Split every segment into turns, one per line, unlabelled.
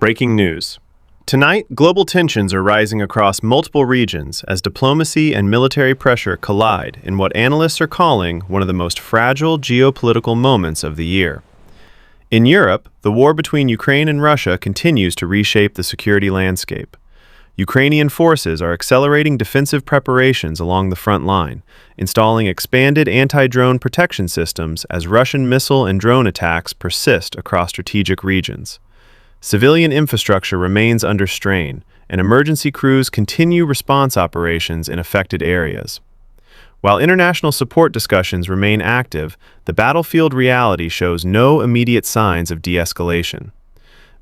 Breaking news. Tonight, global tensions are rising across multiple regions as diplomacy and military pressure collide in what analysts are calling one of the most fragile geopolitical moments of the year. In Europe, the war between Ukraine and Russia continues to reshape the security landscape. Ukrainian forces are accelerating defensive preparations along the front line, installing expanded anti-drone protection systems as Russian missile and drone attacks persist across strategic regions. Civilian infrastructure remains under strain, and emergency crews continue response operations in affected areas. While international support discussions remain active, the battlefield reality shows no immediate signs of de-escalation.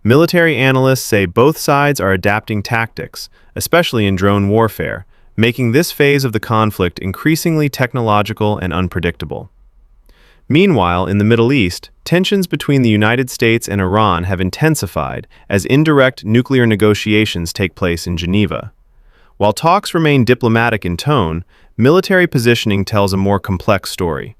Military analysts say both sides are adapting tactics, especially in drone warfare, making this phase of the conflict increasingly technological and unpredictable. Meanwhile, in the Middle East, tensions between the United States and Iran have intensified as indirect nuclear negotiations take place in Geneva. While talks remain diplomatic in tone, military positioning tells a more complex story.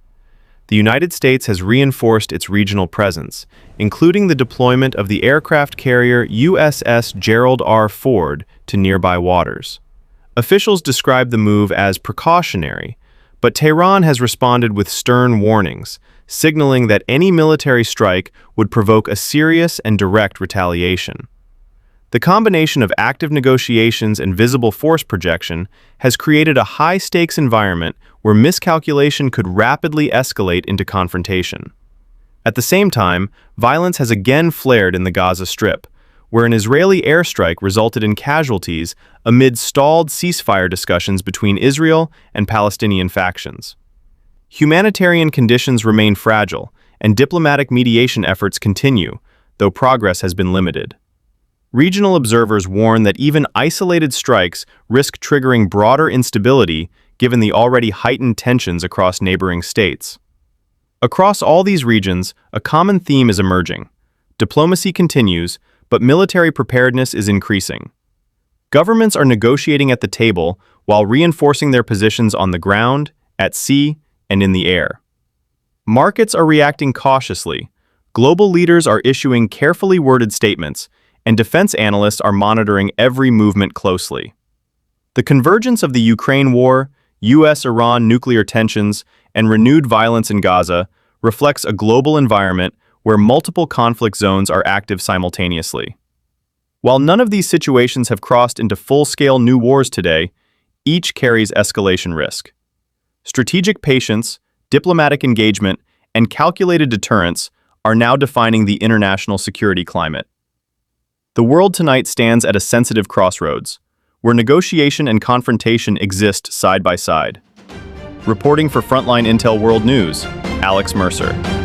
The United States has reinforced its regional presence, including the deployment of the aircraft carrier USS Gerald R. Ford to nearby waters. Officials describe the move as precautionary, but Tehran has responded with stern warnings, signaling that any military strike would provoke a serious and direct retaliation. The combination of active negotiations and visible force projection has created a high-stakes environment where miscalculation could rapidly escalate into confrontation. At the same time, violence has again flared in the Gaza Strip, where an Israeli airstrike resulted in casualties amid stalled ceasefire discussions between Israel and Palestinian factions. Humanitarian conditions remain fragile, and diplomatic mediation efforts continue, though progress has been limited. Regional observers warn that even isolated strikes risk triggering broader instability given the already heightened tensions across neighboring states. Across all these regions, a common theme is emerging. Diplomacy continues, but military preparedness is increasing. Governments are negotiating at the table while reinforcing their positions on the ground, at sea, and in the air. Markets are reacting cautiously. Global leaders are issuing carefully worded statements, and defense analysts are monitoring every movement closely. The convergence of the Ukraine war, US-Iran nuclear tensions, and renewed violence in Gaza reflects a global environment where multiple conflict zones are active simultaneously. While none of these situations have crossed into full-scale new wars today, each carries escalation risk. Strategic patience, diplomatic engagement, and calculated deterrence are now defining the international security climate. The world tonight stands at a sensitive crossroads, where negotiation and confrontation exist side by side. Reporting for Frontline Intel World News, Alex Mercer.